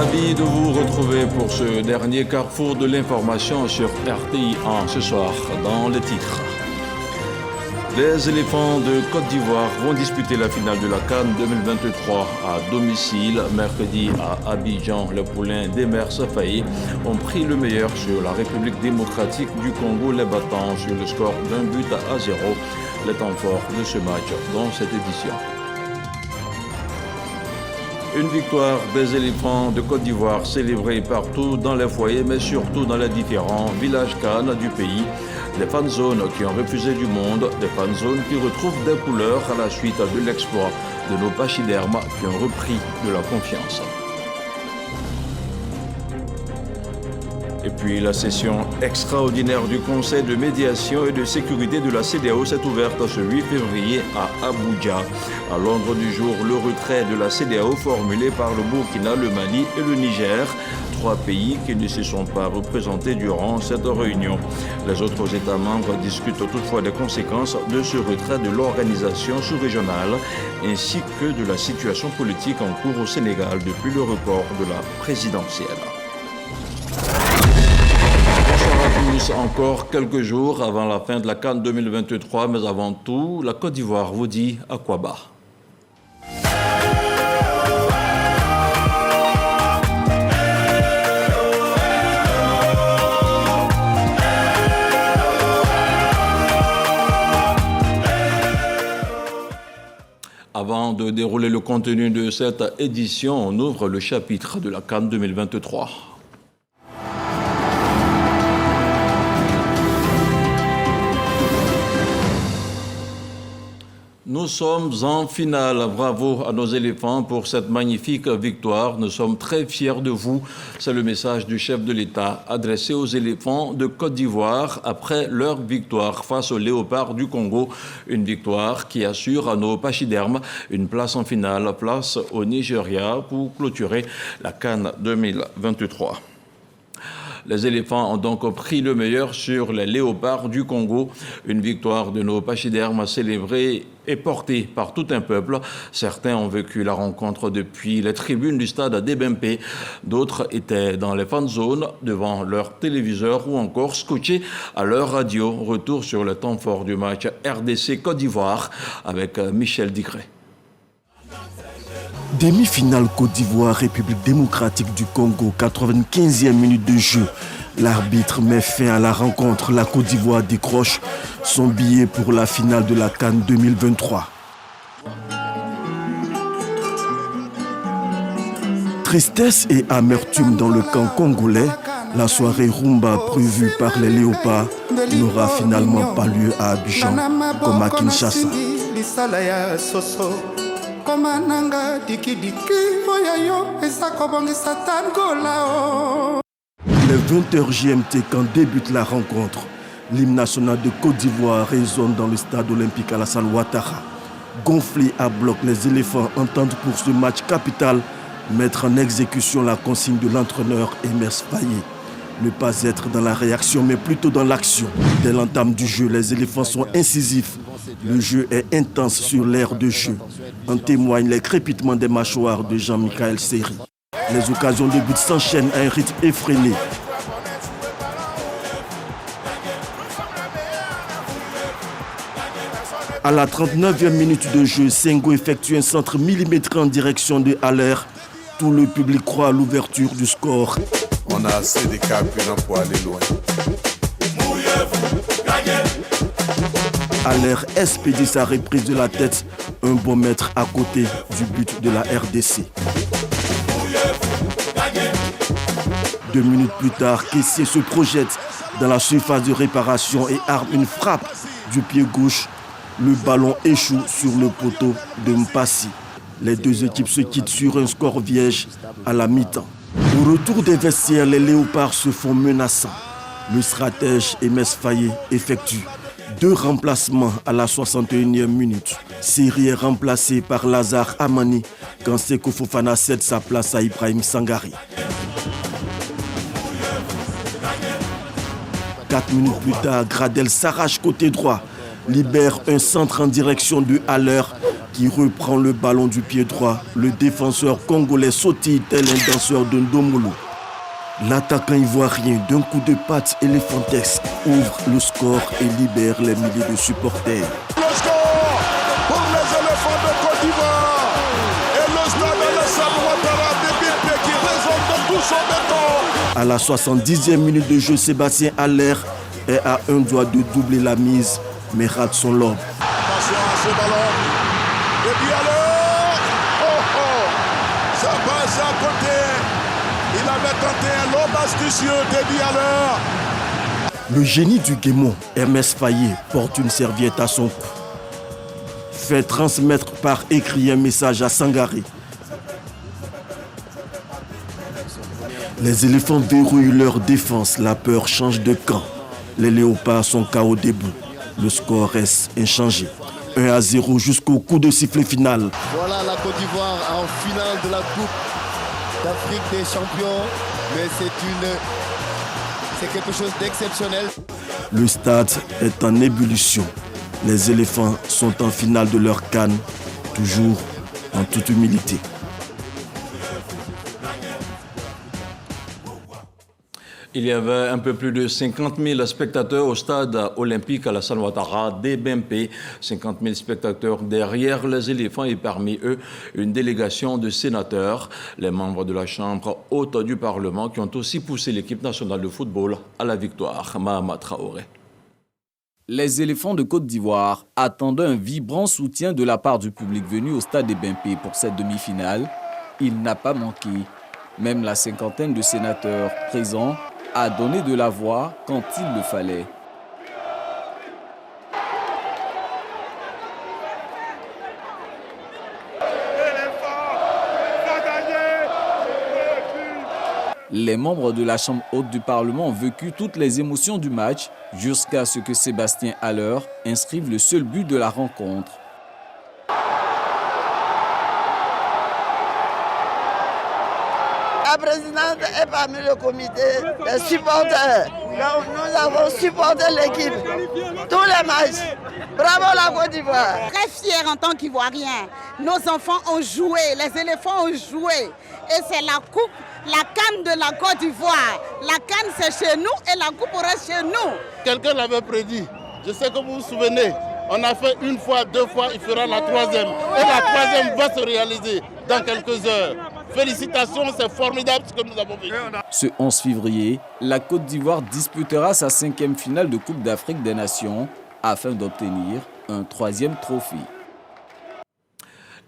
Ravi de vous retrouver pour ce dernier carrefour de l'information sur RTI 1 ce soir dans les titres. Les éléphants de Côte d'Ivoire vont disputer la finale de la CAN 2023 à domicile. Mercredi à Abidjan, les poulains d'Emer Safaï ont pris le meilleur sur la République démocratique du Congo, les battant sur le score d'1-0. Les temps forts de ce match dans cette édition. Une victoire des éléphants de Côte d'Ivoire célébrée partout dans les foyers, mais surtout dans les différents villages CAN du pays. Des fan zones qui ont refusé du monde, des fan zones qui retrouvent des couleurs à la suite de l'exploit de nos pachydermes qui ont repris de la confiance. Et puis la session extraordinaire du Conseil de médiation et de sécurité de la CEDEAO s'est ouverte ce 8 février à Abuja. À l'ordre du jour, le retrait de la CEDEAO formulé par le Burkina, le Mali et le Niger, trois pays qui ne se sont pas représentés durant cette réunion. Les autres États membres discutent toutefois des conséquences de ce retrait de l'organisation sous-régionale ainsi que de la situation politique en cours au Sénégal depuis le report de la présidentielle. Encore quelques jours avant la fin de la CAN 2023, mais avant tout, la Côte d'Ivoire vous dit à quoi bas. Avant de dérouler le contenu de cette édition, on ouvre le chapitre de la CAN 2023. Nous sommes en finale. Bravo à nos éléphants pour cette magnifique victoire. Nous sommes très fiers de vous. C'est le message du chef de l'État adressé aux éléphants de Côte d'Ivoire après leur victoire face aux léopards du Congo. Une victoire qui assure à nos pachydermes une place en finale, place au Nigeria pour clôturer la CAN 2023. Les éléphants ont donc pris le meilleur sur les léopards du Congo. Une victoire de nos pachydermes célébrée et portée par tout un peuple. Certains ont vécu la rencontre depuis les tribunes du stade d'Ebempe. D'autres étaient dans les fan zones devant leur téléviseur ou encore scotchés à leur radio. Retour sur le temps fort du match RDC-Côte d'Ivoire avec Michel Digré. Demi-finale Côte d'Ivoire, République démocratique du Congo, 95e minute de jeu. L'arbitre met fin à la rencontre. La Côte d'Ivoire décroche son billet pour la finale de la CAN 2023. Tristesse et amertume dans le camp congolais. La soirée rumba prévue par les léopards n'aura finalement pas lieu à Abidjan comme à Kinshasa. Les 20h GMT quand débute la rencontre. L'hymne national de Côte d'Ivoire résonne dans le stade olympique Alassane Ouattara. Gonflés à bloc, les éléphants entendent pour ce match capital mettre en exécution la consigne de l'entraîneur Emer Safaï. Ne pas être dans la réaction mais plutôt dans l'action. Dès l'entame du jeu, les éléphants sont incisifs. Le jeu est intense sur l'aire de jeu. En témoignent les crépitements des mâchoires de Jean-Michel Seri. Les occasions de but s'enchaînent à un rythme effréné. À la 39e minute de jeu, Sengo effectue un centre millimétré en direction de Haller. Tout le public croit à l'ouverture du score. On a assez de carburant pour aller loin. Haller expédie sa reprise de la tête, un bon mètre à côté du but de la RDC. 2 minutes plus tard, Kessié se projette dans la surface de réparation et arme une frappe du pied gauche. Le ballon échoue sur le poteau de Mpassi. Les deux équipes se quittent sur un score vierge à la mi-temps. Au retour des vestiaires, les léopards se font menaçants. Le stratège Emer Safaï effectue 2 remplacements à la 61e minute. Seri est remplacé par Lazare Amani quand Seko Fofana cède sa place à Ibrahim Sangari. 4 minutes plus tard, Gradel s'arrache côté droit, libère un centre en direction de Haller qui reprend le ballon du pied droit. Le défenseur congolais sautille tel un danseur de Ndomolo. L'attaquant ivoirien d'un coup de patte éléphantesque ouvre le score et libère les milliers de supporters. Le score pour les éléphants de Côte d'Ivoire et le stade Alassane Ouattara de BP qui résonne de tout son béton. À la 70e minute de jeu, Sébastien Haller est à un doigt de doubler la mise, mais rate son lob. Attention à ce ballon. Et puis alors, ça passe à côté. Il avait tenté un lob astucieux, Déby Haller. Le génie du Guémon, Hermès Fayet, porte une serviette à son cou. Fait transmettre par écrit un message à Sangaré. Les éléphants verrouillent leur défense, la peur change de camp. Les léopards sont KO debout. Le score reste inchangé. 1-0 jusqu'au coup de sifflet final. Voilà la Côte d'Ivoire en finale de la Coupe d'Afrique des champions. Mais c'est quelque chose d'exceptionnel. Le stade est en ébullition. Les éléphants sont en finale de leur CAN, toujours en toute humilité. Il y avait un peu plus de 50 000 spectateurs au stade olympique Alassane Ouattara des BMP. 50 000 spectateurs derrière les éléphants et parmi eux une délégation de sénateurs, les membres de la Chambre haute du Parlement qui ont aussi poussé l'équipe nationale de football à la victoire. Mahama Traoré. Les éléphants de Côte d'Ivoire attendaient un vibrant soutien de la part du public venu au stade des BMP pour cette demi-finale. Il n'a pas manqué. Même la cinquantaine de sénateurs présents a donné de la voix quand il le fallait. Les membres de la Chambre haute du Parlement ont vécu toutes les émotions du match jusqu'à ce que Sébastien Haller inscrive le seul but de la rencontre. La présidente est parmi le comité des supporters. Donc nous avons supporté l'équipe, tous les matchs. Bravo la Côte d'Ivoire. Très fiers en tant qu'Ivoiriens. Nos enfants ont joué, les éléphants ont joué. Et c'est la coupe, la CAN de la Côte d'Ivoire. La CAN c'est chez nous et la coupe reste chez nous. Quelqu'un l'avait prédit. Je sais que vous vous souvenez. On a fait une fois, deux fois, il fera la troisième. Et la troisième va se réaliser dans quelques heures. Félicitations, c'est formidable ce que nous avons vécu. Ce 11 février, la Côte d'Ivoire disputera sa 5e finale de Coupe d'Afrique des Nations afin d'obtenir un 3e trophée.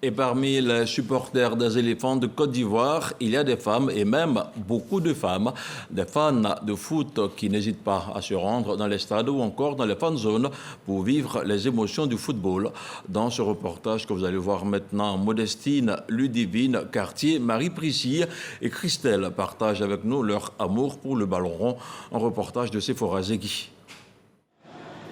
Et parmi les supporters des éléphants de Côte d'Ivoire, il y a des femmes et même beaucoup de femmes, des fans de foot qui n'hésitent pas à se rendre dans les stades ou encore dans les fan zones pour vivre les émotions du football. Dans ce reportage que vous allez voir maintenant, Modestine, Ludivine, Cartier, Marie Prissy et Christelle partagent avec nous leur amour pour le ballon rond. Un reportage de Sephora Zegui.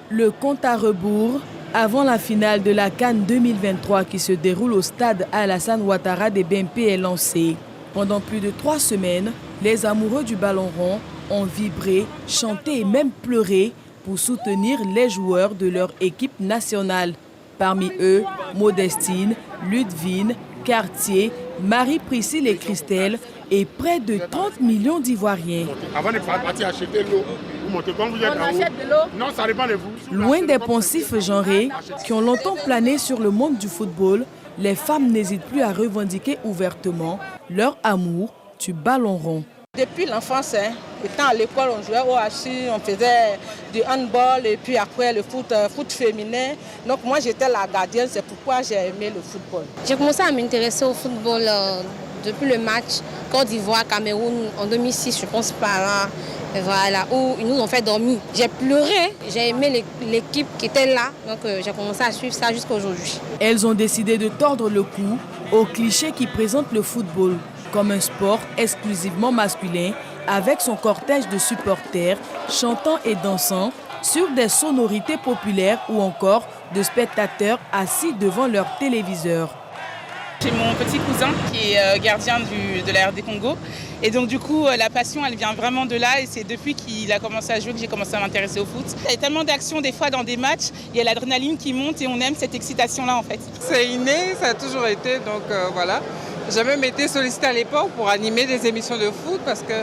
Le compte à rebours avant la finale de la CAN 2023 qui se déroule au stade Alassane Ouattara des BMP est lancé. Pendant plus de 3 semaines, les amoureux du ballon rond ont vibré, chanté et même pleuré pour soutenir les joueurs de leur équipe nationale. Parmi eux, Modestine, Ludivine, Cartier, Marie Priscille et Christelle et près de 30 millions d'Ivoiriens. Avant de partir acheter l'eau, vous montez quand vous êtes en haut. Non, ça dépend de vous. Loin des poncifs genrés qui ont longtemps plané sur le monde du football, les femmes n'hésitent plus à revendiquer ouvertement leur amour du ballon rond. Depuis l'enfance, étant à l'école, on jouait au hachis, on faisait du handball et puis après le foot féminin. Donc moi j'étais la gardienne, c'est pourquoi j'ai aimé le football. J'ai commencé à m'intéresser au football depuis le match Côte d'Ivoire-Cameroun en 2006, je pense par là. Voilà, où ils nous ont fait dormir. J'ai pleuré, j'ai aimé l'équipe qui était là, donc j'ai commencé à suivre ça jusqu'à aujourd'hui. Elles ont décidé de tordre le cou aux clichés qui présentent le football comme un sport exclusivement masculin, avec son cortège de supporters chantant et dansant sur des sonorités populaires ou encore de spectateurs assis devant leur téléviseur. J'ai mon petit cousin qui est gardien de la RD Congo. Et donc du coup, la passion, elle vient vraiment de là. Et c'est depuis qu'il a commencé à jouer que j'ai commencé à m'intéresser au foot. Il y a tellement d'actions des fois dans des matchs. Il y a l'adrénaline qui monte et on aime cette excitation-là en fait. C'est inné, ça a toujours été. Donc voilà. J'ai même été sollicitée à l'époque pour animer des émissions de foot parce que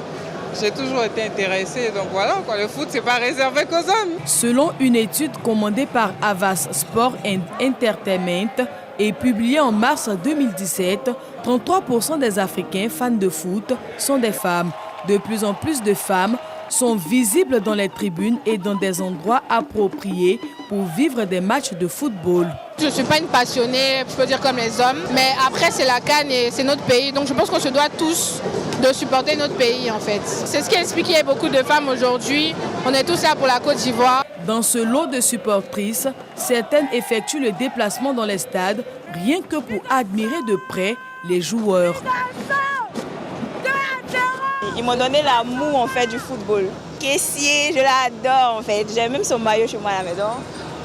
j'ai toujours été intéressée. Donc voilà, quoi, le foot, c'est pas réservé qu'aux hommes. Selon une étude commandée par Havas Sport and Entertainment et publiée en mars 2017, 33% des Africains fans de foot sont des femmes. De plus en plus de femmes sont visibles dans les tribunes et dans des endroits appropriés pour vivre des matchs de football. Je ne suis pas une passionnée, je peux dire comme les hommes, mais après c'est la CAN et c'est notre pays, donc je pense qu'on se doit tous de supporter notre pays en fait. C'est ce qui explique qu'il y a beaucoup de femmes aujourd'hui, on est tous là pour la Côte d'Ivoire. Dans ce lot de supportrices, certaines effectuent le déplacement dans les stades rien que pour admirer de près les joueurs. Ils m'ont donné l'amour en fait du football. Kessié, je l'adore en fait. J'ai même son maillot chez moi à la maison.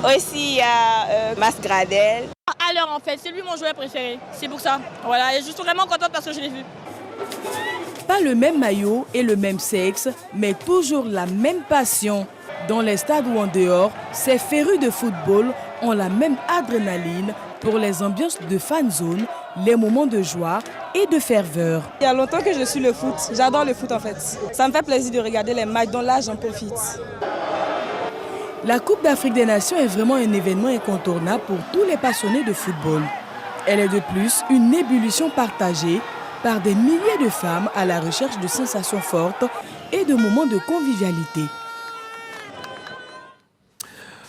Aussi il y a Masgradel. Alors en fait, c'est lui mon joueur préféré. C'est pour ça. Voilà, et je suis vraiment contente parce que je l'ai vu. Pas le même maillot et le même sexe, mais toujours la même passion. Dans les stades ou en dehors, ces férus de football ont la même adrénaline pour les ambiances de fan zone, les moments de joie et de ferveur. Il y a longtemps que je suis le foot. J'adore le foot en fait. Ça me fait plaisir de regarder les matchs, donc là j'en profite. La Coupe d'Afrique des Nations est vraiment un événement incontournable pour tous les passionnés de football. Elle est de plus une ébullition partagée par des milliers de femmes à la recherche de sensations fortes et de moments de convivialité.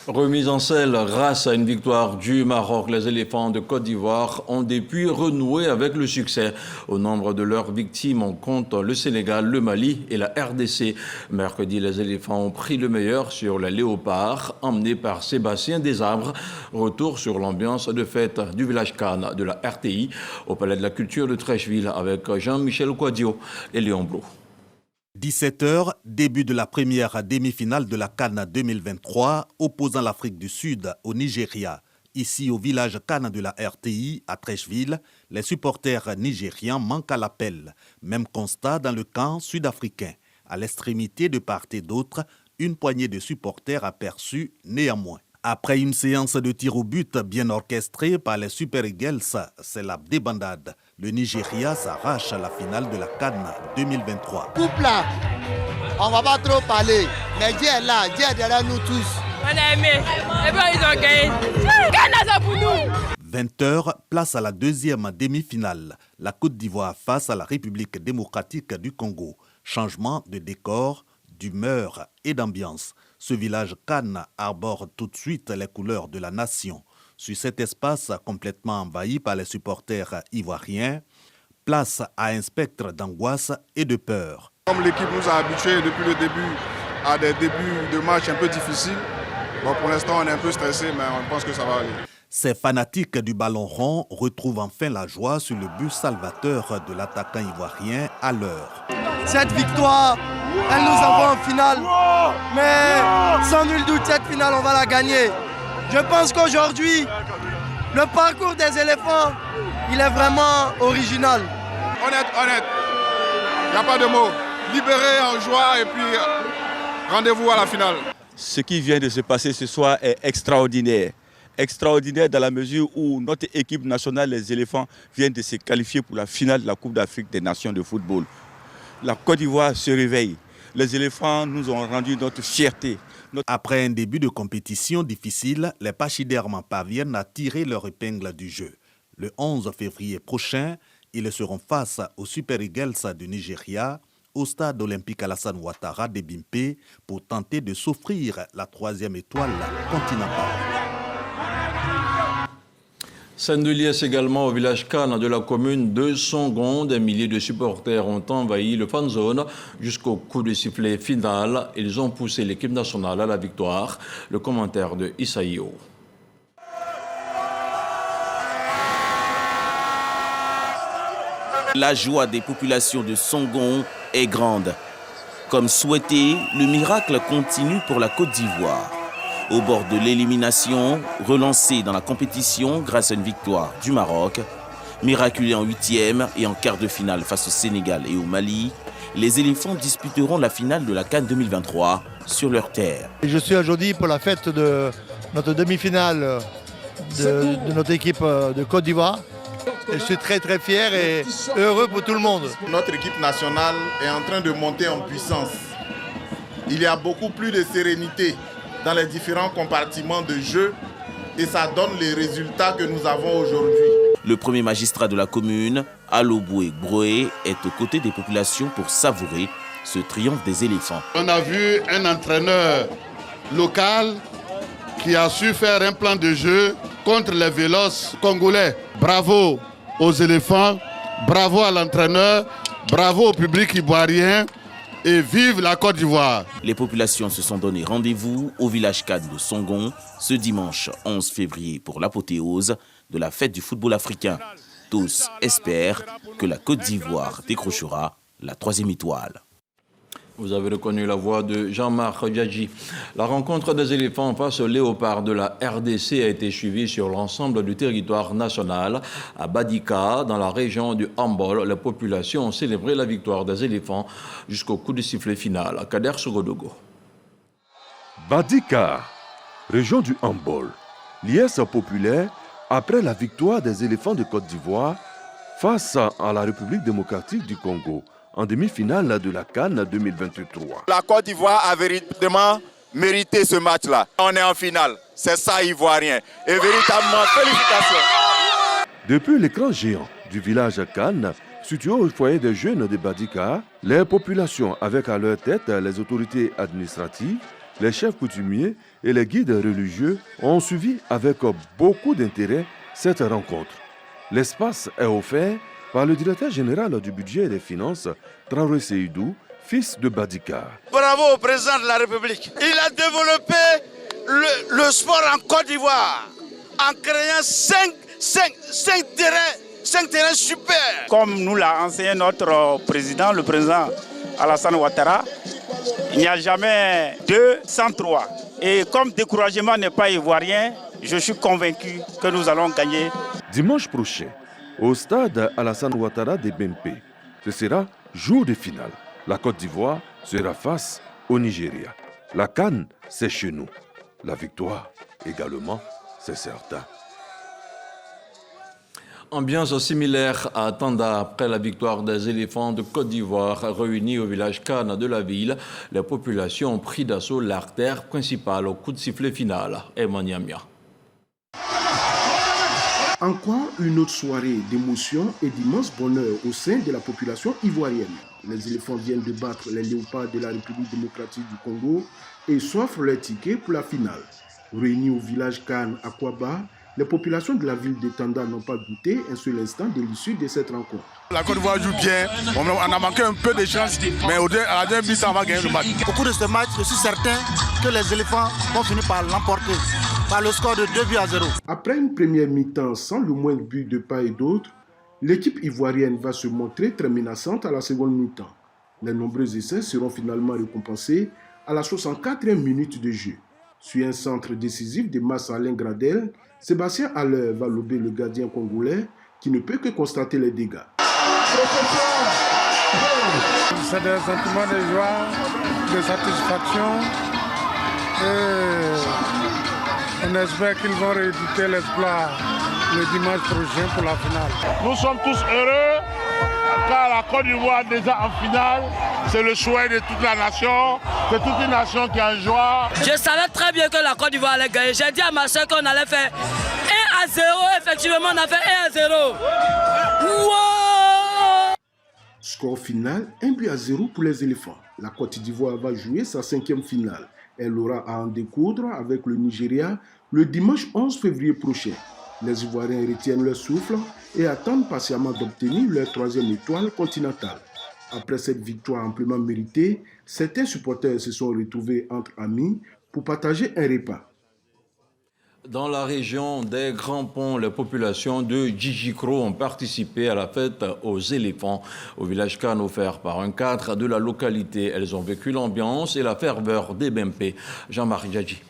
Remise en selle grâce à une victoire du Maroc, les éléphants de Côte d'Ivoire ont depuis renoué avec le succès. Au nombre de leurs victimes, on compte le Sénégal, le Mali et la RDC. Mercredi, les éléphants ont pris le meilleur sur les léopards, emmenés par Sébastien Desabre. Retour sur l'ambiance de fête du village Cannes de la RTI au Palais de la Culture de Trècheville avec Jean-Michel Quadio et Léon Blou. 17h, début de la première demi-finale de la CAN 2023 opposant l'Afrique du Sud au Nigeria. Ici, au village CAN de la RTI, à Trècheville, les supporters nigérians manquent à l'appel. Même constat dans le camp sud-africain. À l'extrémité de part et d'autre, une poignée de supporters aperçus néanmoins. Après une séance de tir au but bien orchestrée par les Super Eagles, c'est la débandade. Le Nigeria s'arrache à la finale de la CAN 2023. Coupe là, on va pas trop parler, mais Dieu est là, Dieu est derrière nous tous. On a aimé, et bien ils ont gagné. Ghana pour nous. 20h, place à la deuxième demi-finale. La Côte d'Ivoire face à la République démocratique du Congo. Changement de décor, d'humeur et d'ambiance. Ce village Cannes arbore tout de suite les couleurs de la nation. Sur cet espace complètement envahi par les supporters ivoiriens, place à un spectre d'angoisse et de peur. Comme l'équipe nous a habitués depuis le début à des débuts de match un peu difficiles, bon, pour l'instant on est un peu stressé, mais on pense que ça va aller. Ces fanatiques du ballon rond retrouvent enfin la joie sur le but salvateur de l'attaquant ivoirien à l'heure. Cette victoire, elle nous envoie en finale. Mais sans nul doute, cette finale, on va la gagner. Je pense qu'aujourd'hui, le parcours des éléphants, il est vraiment original. Honnête, il n'y a pas de mots. Libéré en joie et puis rendez-vous à la finale. Ce qui vient de se passer ce soir est extraordinaire. Extraordinaire dans la mesure où notre équipe nationale, les éléphants, viennent de se qualifier pour la finale de la Coupe d'Afrique des Nations de football. La Côte d'Ivoire se réveille. Les éléphants nous ont rendu notre fierté. Après un début de compétition difficile, les pachydermes parviennent à tirer leur épingle du jeu. Le 11 février prochain, ils seront face aux Super Eagles du Nigeria au stade olympique Alassane Ouattara de Bimpe pour tenter de s'offrir la 3e étoile continentale. Scène de liesse également au village Cannes de la commune de Songon. Des milliers de supporters ont envahi le fan zone jusqu'au coup de sifflet final. Ils ont poussé l'équipe nationale à la victoire. Le commentaire de Issaïo. La joie des populations de Songon est grande. Comme souhaité, le miracle continue pour la Côte d'Ivoire. Au bord de l'élimination, relancée dans la compétition grâce à une victoire du Maroc, Miraculés en 8e et en quart de finale face au Sénégal et au Mali, les éléphants disputeront la finale de la CAN 2023 sur leur terre. Je suis aujourd'hui pour la fête de notre demi-finale de notre équipe de Côte d'Ivoire. Je suis très fier et heureux pour tout le monde. Notre équipe nationale est en train de monter en puissance. Il y a beaucoup plus de sérénité dans les différents compartiments de jeu et ça donne les résultats que nous avons aujourd'hui. Le premier magistrat de la commune, Aloboué Broé, est aux côtés des populations pour savourer ce triomphe des éléphants. On a vu un entraîneur local qui a su faire un plan de jeu contre les véloces congolais. Bravo aux éléphants, bravo à l'entraîneur, bravo au public ivoirien et vive la Côte d'Ivoire. Les populations se sont donné rendez-vous au village cadre de Songon ce dimanche 11 février pour l'apothéose de la fête du football africain. Tous espèrent que la Côte d'Ivoire décrochera la 3e étoile. Vous avez reconnu la voix de Jean-Marc Djadji. La rencontre des éléphants face aux léopards de la RDC a été suivie sur l'ensemble du territoire national. À Badika, dans la région du Hambol, les populations ont célébré la victoire des éléphants jusqu'au coup de sifflet final. À Kader Sogodogo. Badika, région du Hambol, liesse populaire après la victoire des éléphants de Côte d'Ivoire face à la République démocratique du Congo en demi-finale de la CAN 2023. La Côte d'Ivoire a véritablement mérité ce match-là. On est en finale, c'est ça ivoirien. Et véritablement, félicitations. Depuis l'écran géant du village CAN, situé au foyer des jeunes de Badika, les populations avec à leur tête les autorités administratives, les chefs coutumiers et les guides religieux ont suivi avec beaucoup d'intérêt cette rencontre. L'espace est offert par le directeur général du budget et des finances, Traoré Seydou, fils de Badika. Bravo au président de la République. Il a développé le sport en Côte d'Ivoire en créant 5 terrains super. Comme nous l'a enseigné notre président, le président Alassane Ouattara, il n'y a jamais 2 sans 3. Et comme découragement n'est pas ivoirien, je suis convaincu que nous allons gagner. Dimanche prochain, au stade Alassane Ouattara de BMP, ce sera jour de finale. La Côte d'Ivoire sera face au Nigeria. La CAN, c'est chez nous. La victoire, également, c'est certain. Ambiance similaire à Tanda après la victoire des éléphants de Côte d'Ivoire réunis au village Kana de la ville. Les populations ont pris d'assaut l'artère principale au coup de sifflet final. Emmanuel. Encore une autre soirée d'émotion et d'immense bonheur au sein de la population ivoirienne. Les éléphants viennent de battre les léopards de la République démocratique du Congo et s'offrent leur ticket pour la finale. Réunis au village Kan à Kwaba, les populations de la ville de Tanda n'ont pas douté un seul instant de l'issue de cette rencontre. La Côte d'Ivoire joue bien, on a manqué un peu de chance, mais à la deuxième mi-temps, on va gagner le match. Au cours de ce match, je suis certain que les éléphants vont finir par l'emporter par le score de 2-0. Après une première mi-temps sans le moindre but de part et d'autre, l'équipe ivoirienne va se montrer très menaçante à la seconde mi-temps. Les nombreux essais seront finalement récompensés à la 64e minute de jeu. Sur un centre décisif de Massa Alain Gradel, Sébastien Haller va lober le gardien congolais qui ne peut que constater les dégâts. C'est des sentiments de joie, de satisfaction et on espère qu'ils vont rééditer l'exploit le dimanche prochain pour la finale. Nous sommes tous heureux car la Côte d'Ivoire déjà en finale. C'est le souhait de toute la nation, de toute une nation qui est en joie. Je savais très bien que la Côte d'Ivoire allait gagner. J'ai dit à ma soeur qu'on allait faire 1-0. Effectivement, on a fait 1-0. Wow! Score final, 1-0 pour les éléphants. La Côte d'Ivoire va jouer sa 5e finale. Elle aura à en découdre avec le Nigeria le dimanche 11 février prochain. Les Ivoiriens retiennent leur souffle et attendent patiemment d'obtenir leur 3e étoile continentale. Après cette victoire amplement méritée, certains supporters se sont retrouvés entre amis pour partager un repas. Dans la région des Grands Ponts, les populations de Djidjikro ont participé à la fête aux éléphants au village Kan offert par un cadre de la localité. Elles ont vécu l'ambiance et la ferveur des BMP. Jean-Marc Djadji.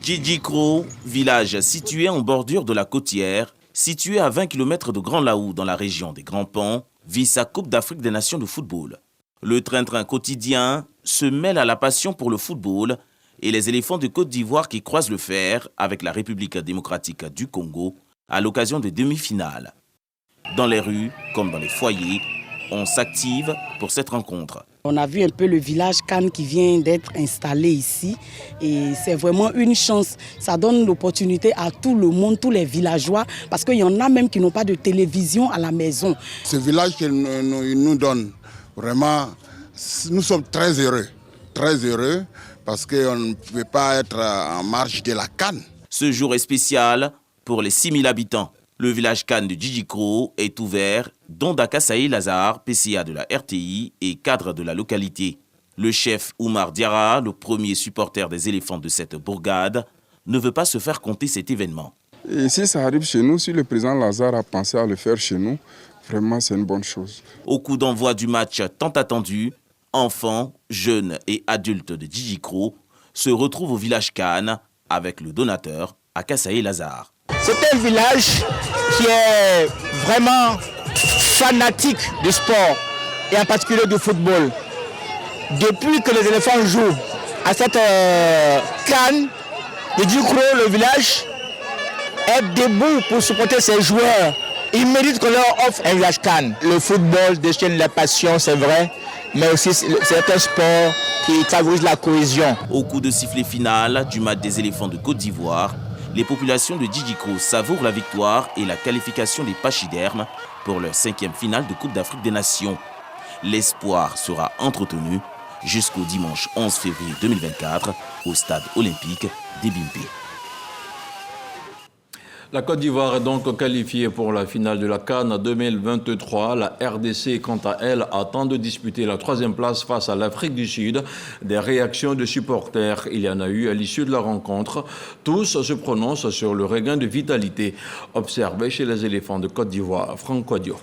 Djidjikro, village situé en bordure de la côtière, situé à 20 km de Grand Laou dans la région des Grands Ponts, vit sa Coupe d'Afrique des Nations de football. Le train-train quotidien se mêle à la passion pour le football et les éléphants de Côte d'Ivoire qui croisent le fer avec la République démocratique du Congo à l'occasion de demi-finales. Dans les rues, comme dans les foyers, on s'active pour cette rencontre. On a vu un peu le village Cannes qui vient d'être installé ici et c'est vraiment une chance. Ça donne l'opportunité à tout le monde, tous les villageois, parce qu'il y en a même qui n'ont pas de télévision à la maison. Ce village qu'ils nous donnent, vraiment, nous sommes très heureux parce qu'on ne peut pas être en marge de la Cannes. Ce jour est spécial pour les 6000 habitants. Le village Cannes de Djidjikro est ouvert, dont Dakassaï Lazare, PCA de la RTI et cadre de la localité. Le chef Oumar Diarra, le premier supporter des éléphants de cette bourgade, ne veut pas se faire compter cet événement. Et si ça arrive chez nous, si le président Lazare a pensé à le faire chez nous, vraiment c'est une bonne chose. Au coup d'envoi du match tant attendu, enfants, jeunes et adultes de Djidjikro se retrouvent au village Cannes avec le donateur Akassaï Lazare. C'est un village qui est vraiment fanatique du sport et en particulier du football. Depuis que les éléphants jouent à cette Cannes de Djidjikro, le village est debout pour supporter ses joueurs. Ils méritent qu'on leur offre un village Cannes. Le football déchaîne la passion, c'est vrai, mais aussi c'est un sport qui favorise la cohésion. Au coup de sifflet final du match des éléphants de Côte d'Ivoire, les populations de Djidjikro savourent la victoire et la qualification des pachydermes pour leur 5e finale de Coupe d'Afrique des Nations. L'espoir sera entretenu jusqu'au dimanche 11 février 2024 au stade olympique d'Ebimpe. La Côte d'Ivoire est donc qualifiée pour la finale de la CAN 2023. La RDC, quant à elle, attend de disputer la 3e place face à l'Afrique du Sud. Des réactions de supporters, il y en a eu à l'issue de la rencontre. Tous se prononcent sur le regain de vitalité observé chez les éléphants de Côte d'Ivoire. Franck Quadio.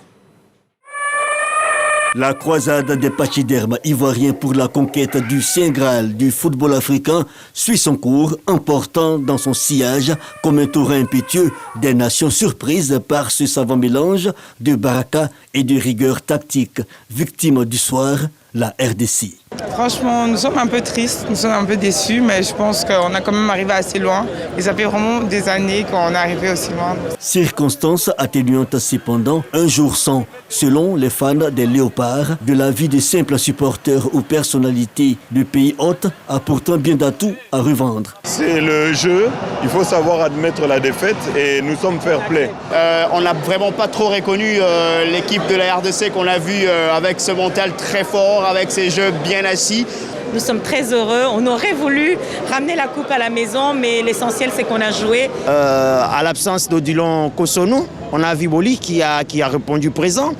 La croisade des pachydermes ivoiriens pour la conquête du Saint Graal du football africain suit son cours, emportant dans son sillage, comme un torrent impétueux, des nations surprises par ce savant mélange de baraka et de rigueur tactique. Victime du soir, la RDC. Franchement, nous sommes un peu tristes, nous sommes un peu déçus, mais je pense qu'on a quand même arrivé assez loin. Et ça fait vraiment des années qu'on est arrivé aussi loin. Circonstance atténuante cependant, un jour sans, selon les fans des Léopards, de la vie de simples supporters ou personnalités du pays hôte a pourtant bien d'atouts à revendre. C'est le jeu, il faut savoir admettre la défaite et nous sommes fair play. On n'a vraiment pas trop reconnu l'équipe de la RDC qu'on a vue avec ce mental très fort, avec ses jeux bien assis. Nous sommes très heureux. On aurait voulu ramener la coupe à la maison, mais l'essentiel, c'est qu'on a joué. À l'absence d'Odilon Kosonou, on a Viboli qui a répondu présent.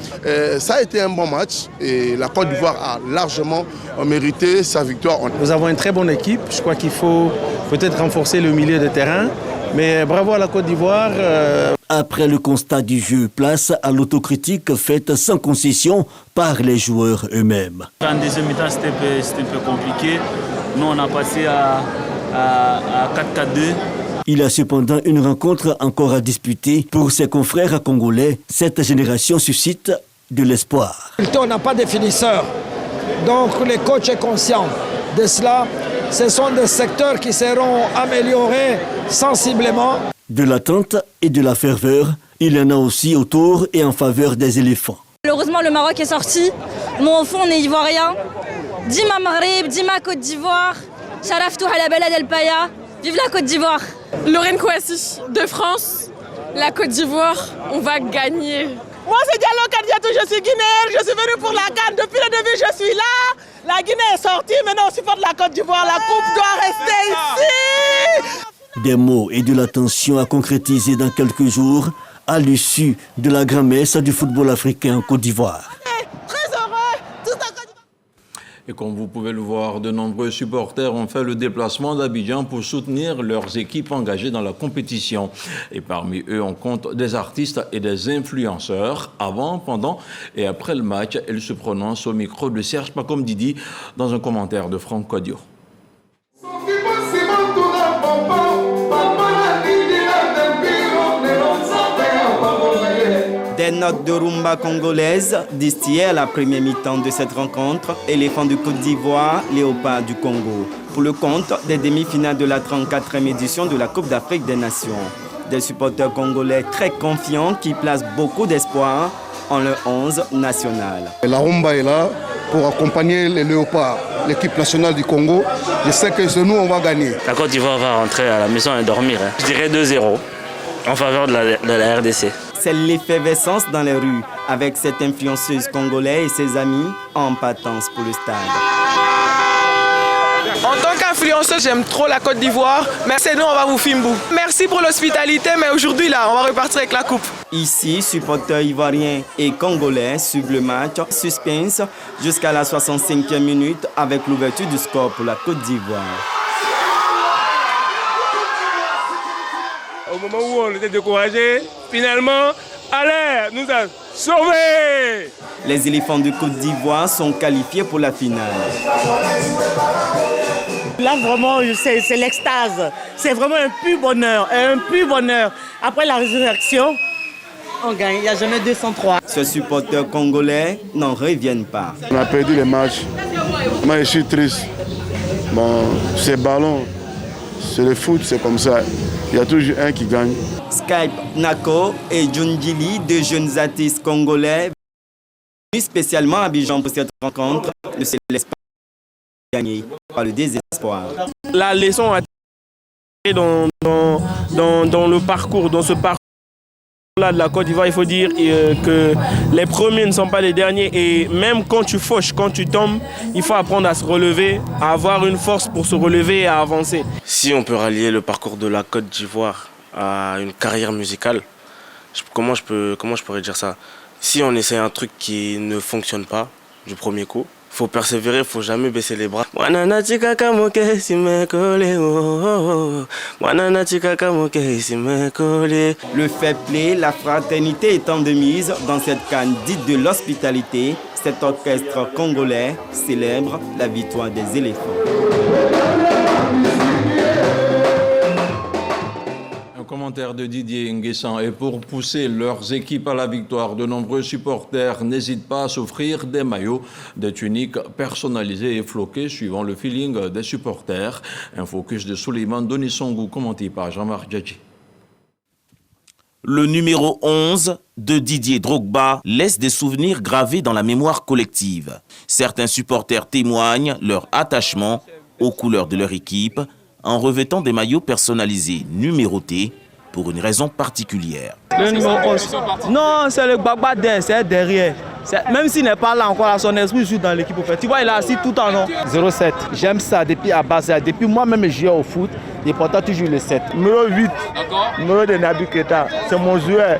Ça a été un bon match et la Côte d'Ivoire a largement mérité sa victoire. Nous avons une très bonne équipe. Je crois qu'il faut peut-être renforcer le milieu de terrain. Mais bravo à la Côte d'Ivoire. Après le constat du jeu, place à l'autocritique faite sans concession par les joueurs eux-mêmes. En deuxième mi-temps, c'était un peu compliqué. Nous, on a passé à 4-4-2. Il y a cependant une rencontre encore à disputer pour ses confrères congolais. Cette génération suscite de l'espoir. On n'a pas de finisseur. Donc le coach est conscient de cela. Ce sont des secteurs qui seront améliorés sensiblement. De l'attente et de la ferveur, il y en a aussi autour et en faveur des éléphants. Heureusement, le Maroc est sorti. Moi, au fond, on est ivoirien. Dima Maghreb, Dima Côte d'Ivoire. Sharaftou ala Balad El Paya. Vive la Côte d'Ivoire. Lorraine Kouassi de France. La Côte d'Ivoire, on va gagner. Moi, c'est Diallo Kadiatou, je suis guinéenne. Je suis venue pour la CAN. Depuis le début, je suis là. La Guinée est sortie, maintenant on supporte la Côte d'Ivoire. La coupe doit rester ici. Des mots et de l'attention à concrétiser dans quelques jours à l'issue de la grand-messe du football africain en Côte d'Ivoire. Très heureux, tout ça. Et comme vous pouvez le voir, de nombreux supporters ont fait le déplacement d'Abidjan pour soutenir leurs équipes engagées dans la compétition. Et parmi eux, on compte des artistes et des influenceurs. Avant, pendant et après le match, ils se prononcent au micro de Serge Pacom Didi dans un commentaire de Franck Quadio. note de rumba congolaise distillée à la première mi-temps de cette rencontre, éléphant de Côte d'Ivoire, léopard du Congo, pour le compte des demi-finales de la 34e édition de la Coupe d'Afrique des Nations. Des supporters congolais très confiants qui placent beaucoup d'espoir en le 11 national. La rumba est là pour accompagner les léopards, l'équipe nationale du Congo. Je sais que c'est nous, on va gagner. La Côte d'Ivoire va rentrer à la maison et dormir. Je dirais 2-0 en faveur de la RDC. C'est l'effervescence dans les rues avec cette influenceuse congolaise et ses amis en partance pour le stade. En tant qu'influenceuse, j'aime trop la Côte d'Ivoire, mais c'est nous, on va vous filmer. Merci pour l'hospitalité, mais aujourd'hui, là, on va repartir avec la coupe. Ici, supporters ivoiriens et congolais suivent le match suspense jusqu'à la 65e minute avec l'ouverture du score pour la Côte d'Ivoire. Au moment où on était découragé, finalement, Alain nous a sauvés. Les éléphants de Côte d'Ivoire sont qualifiés pour la finale. Là, vraiment, c'est l'extase. C'est vraiment un pur bonheur, Après la résurrection, on gagne. Il n'y a jamais 203. Ces supporters congolais n'en reviennent pas. On a perdu les matchs. Moi, je suis triste. Bon, c'est ballon. C'est le foot, c'est comme ça. Il y a toujours un qui gagne. Skype Nako et Junjili, deux jeunes artistes congolais, venus spécialement à Abidjan pour cette rencontre, ne se laissent pas gagner par le désespoir. La leçon a été dans le parcours, dans ce parcours-là de la Côte d'Ivoire, il faut dire que les premiers ne sont pas les derniers. Et même quand tu fauches, quand tu tombes, il faut apprendre à se relever, à avoir une force pour se relever et à avancer. Si on peut rallier le parcours de la Côte d'Ivoire à une carrière musicale, comment je pourrais dire ça? Si on essaie un truc qui ne fonctionne pas du premier coup, il faut persévérer, il ne faut jamais baisser les bras. Le fair play, la fraternité étant de mise dans cette canne dite de l'hospitalité, cet orchestre congolais célèbre la victoire des éléphants. Commentaire de Didier Nguessan. Et pour pousser leurs équipes à la victoire, de nombreux supporters n'hésitent pas à s'offrir des maillots, des tuniques personnalisées et floquées suivant le feeling des supporters. Un focus de Souleymane Donissongou commenté par Jean-Marc Djadji. Le numéro 11 de Didier Drogba laisse des souvenirs gravés dans la mémoire collective. Certains supporters témoignent leur attachement aux couleurs de leur équipe en revêtant des maillots personnalisés numérotés pour une raison particulière. Le numéro 11. Non, c'est le Gbagba, c'est derrière. Même s'il n'est pas là encore, son esprit joue dans l'équipe. Tu vois, il est assis tout le temps, non? 07. J'aime ça depuis Abbas. Depuis moi-même, je joue au foot. Et pourtant, toujours le 7. Numéro 8. Numéro de Nabi Keita. C'est mon joueur.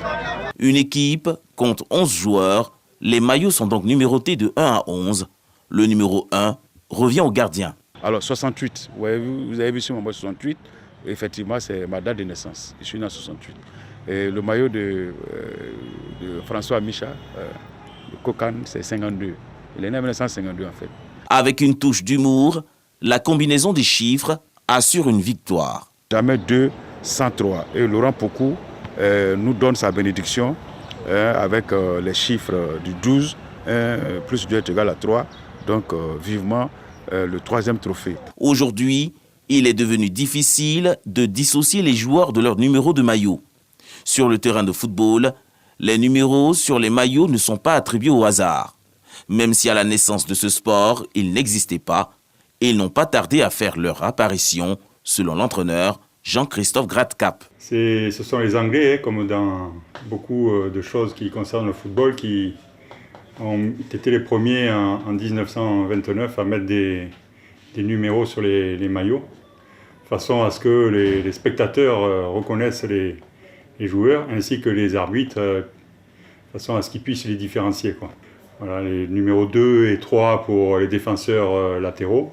Une équipe compte 11 joueurs. Les maillots sont donc numérotés de 1 à 11. Le numéro 1 revient au gardien. Alors 68, vous avez vu sur mon maillot 68, effectivement c'est ma date de naissance, je suis né en 68. Et le maillot de François Micha, le Kokan, c'est 52. Il est né en 1952 en fait. Avec une touche d'humour, la combinaison des chiffres assure une victoire. Jamais 2, 103. Et Laurent Pokou nous donne sa bénédiction avec les chiffres du 12, plus 2 est égal à 3, donc vivement le troisième trophée. Aujourd'hui, il est devenu difficile de dissocier les joueurs de leur numéro de maillot. Sur le terrain de football, les numéros sur les maillots ne sont pas attribués au hasard. Même si à la naissance de ce sport, ils n'existaient pas, et ils n'ont pas tardé à faire leur apparition, selon l'entraîneur Jean-Christophe Gradcap. Ce sont les Anglais, comme dans beaucoup de choses qui concernent le football, qui ont été les premiers en 1929 à mettre des numéros sur les maillots, de façon à ce que les spectateurs reconnaissent les joueurs, ainsi que les arbitres, de façon à ce qu'ils puissent les différencier, quoi. Voilà, les numéros 2 et 3 pour les défenseurs latéraux,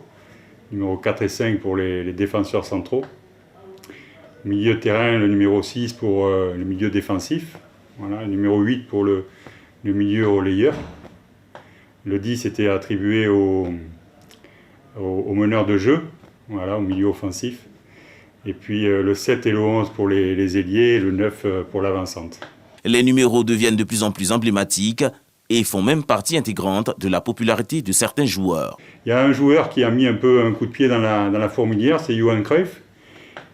numéros 4 et 5 pour les défenseurs centraux, milieu de terrain, le numéro 6 pour le milieu défensif, voilà, le numéro 8 pour le milieu relayeur. Le 10 était attribué au meneur de jeu, voilà, au milieu offensif. Et puis le 7 et le 11 pour les ailiers et le 9 pour l'avancante. Les numéros deviennent de plus en plus emblématiques et font même partie intégrante de la popularité de certains joueurs. Il y a un joueur qui a mis un peu un coup de pied dans la fourmilière, c'est Johan Cruyff,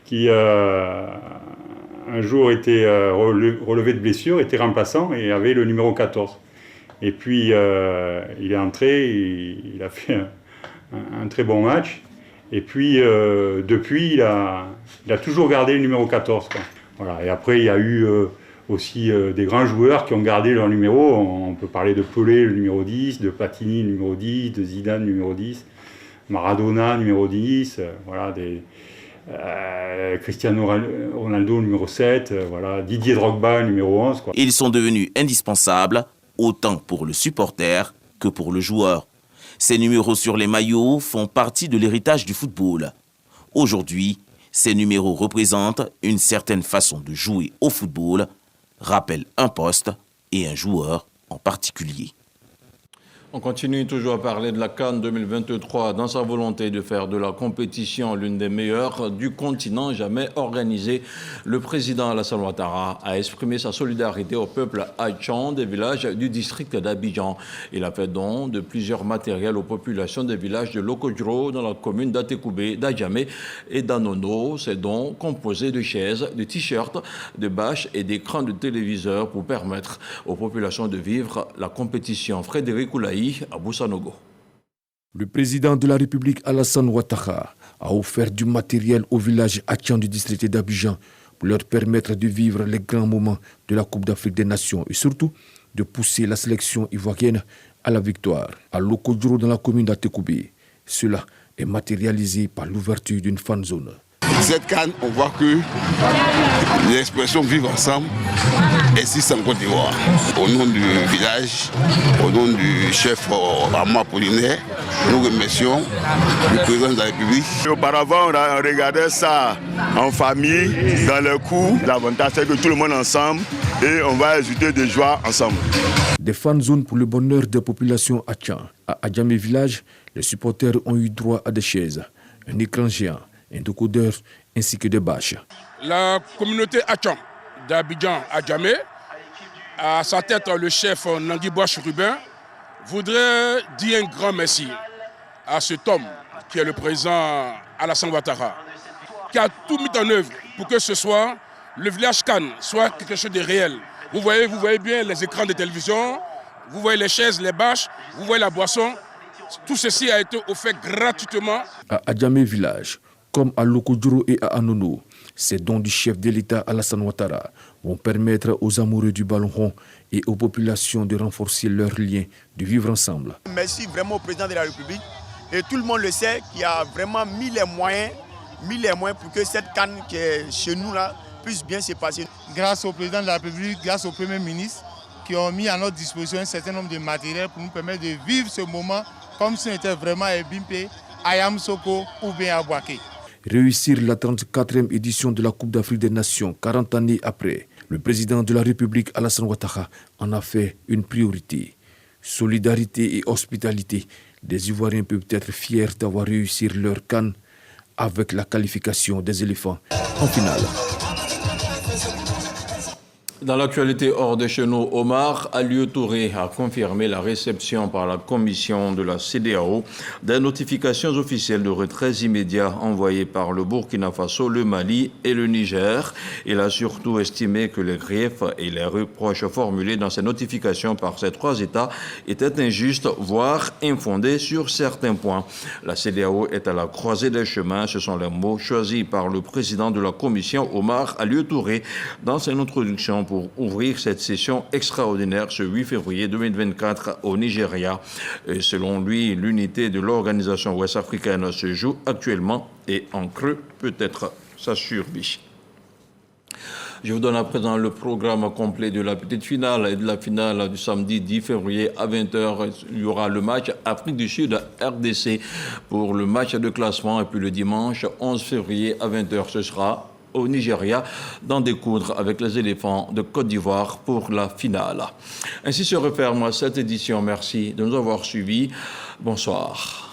qui un jour était relevé de blessure, était remplaçant et avait le numéro 14. Et puis il est entré, il a fait un très bon match. Et puis depuis, il a toujours gardé le numéro 14. Quoi. Voilà. Et après, il y a eu aussi des grands joueurs qui ont gardé leur numéro. On peut parler de Pelé, le numéro 10, de Platini, le numéro 10, de Zidane, le numéro 10, Maradona, numéro 10, voilà, Cristiano Ronaldo, numéro 7, voilà, Didier Drogba, numéro 11. Quoi. Ils sont devenus indispensables, autant pour le supporter que pour le joueur. Ces numéros sur les maillots font partie de l'héritage du football. Aujourd'hui, ces numéros représentent une certaine façon de jouer au football, rappellent un poste et un joueur en particulier. On continue toujours à parler de la CAN 2023 dans sa volonté de faire de la compétition l'une des meilleures du continent jamais organisée. Le président Alassane Ouattara a exprimé sa solidarité au peuple haïtien des villages du district d'Abidjan. Il a fait don de plusieurs matériels aux populations des villages de Lokodjro dans la commune d'Atekoubé, d'Adjamé et d'Anono. Ces dons composés de chaises, de t-shirts, de bâches et d'écrans de téléviseurs pour permettre aux populations de vivre la compétition. Frédéric Oulaï à Boussanogo. Le président de la République Alassane Ouattara a offert du matériel aux villages haïtiens du district d'Abidjan pour leur permettre de vivre les grands moments de la Coupe d'Afrique des Nations et surtout de pousser la sélection ivoirienne à la victoire. À Lokodjro dans la commune d'Atekoubé, cela est matérialisé par l'ouverture d'une fan zone. Cette canne, on voit que l'expression vivre ensemble existe en Côte d'Ivoire. Au nom du village, au nom du chef Armand Apollinaire, nous remercions le président de la République. Auparavant, on regardait ça en famille, dans le coup. L'avantage, c'est que tout le monde ensemble et on va ajouter des joies ensemble. Des fan zones pour le bonheur des populations haïtiennes. À Adjamé village, les supporters ont eu droit à des chaises, un écran géant, un décodeur ainsi que des bâches. La communauté haïtienne d'Abidjan Adjamé, à sa tête le chef Nangui Boche Rubin, voudrait dire un grand merci à cet homme qui est le président Alassane Ouattara, qui a tout mis en œuvre pour que ce soir, le village CAN soit quelque chose de réel. Vous voyez bien les écrans de télévision, vous voyez les chaises, les bâches, vous voyez la boisson. Tout ceci a été offert gratuitement. À Adjamé village, comme à Lokodjro et à Anono, ces dons du chef de l'État Alassane Ouattara vont permettre aux amoureux du ballon rond et aux populations de renforcer leurs liens, de vivre ensemble. Merci vraiment au président de la République et tout le monde le sait qui a vraiment mis les moyens pour que cette canne qui est chez nous là puisse bien se passer. Grâce au président de la République, grâce au Premier ministre qui ont mis à notre disposition un certain nombre de matériels pour nous permettre de vivre ce moment comme si on était vraiment à Bimpe, à Yamsoko ou bien à Bouaké. Réussir la 34e édition de la Coupe d'Afrique des Nations 40 années après, le président de la République Alassane Ouattara en a fait une priorité. Solidarité et hospitalité, les Ivoiriens peuvent être fiers d'avoir réussi leur CAN avec la qualification des éléphants en finale. Dans l'actualité hors de chez nous, Omar Alieu Touré a confirmé la réception par la commission de la CEDEAO des notifications officielles de retrait immédiat envoyées par le Burkina Faso, le Mali et le Niger. Il a surtout estimé que les griefs et les reproches formulés dans ces notifications par ces trois États étaient injustes, voire infondés sur certains points. La CEDEAO est à la croisée des chemins. Ce sont les mots choisis par le président de la commission, Omar Alieu Touré, dans son introduction pour ouvrir cette session extraordinaire ce 8 février 2024 au Nigeria. Et selon lui, l'unité de l'organisation ouest-africaine se joue actuellement et en creux peut-être sa survie. Je vous donne à présent le programme complet de la petite finale et de la finale du samedi 10 février à 20h. Il y aura le match Afrique du Sud-RDC pour le match de classement. Et puis le dimanche 11 février à 20h, ce sera au Nigeria d'en découdre avec les éléphants de Côte d'Ivoire pour la finale. Ainsi se referme cette édition. Merci de nous avoir suivis. Bonsoir.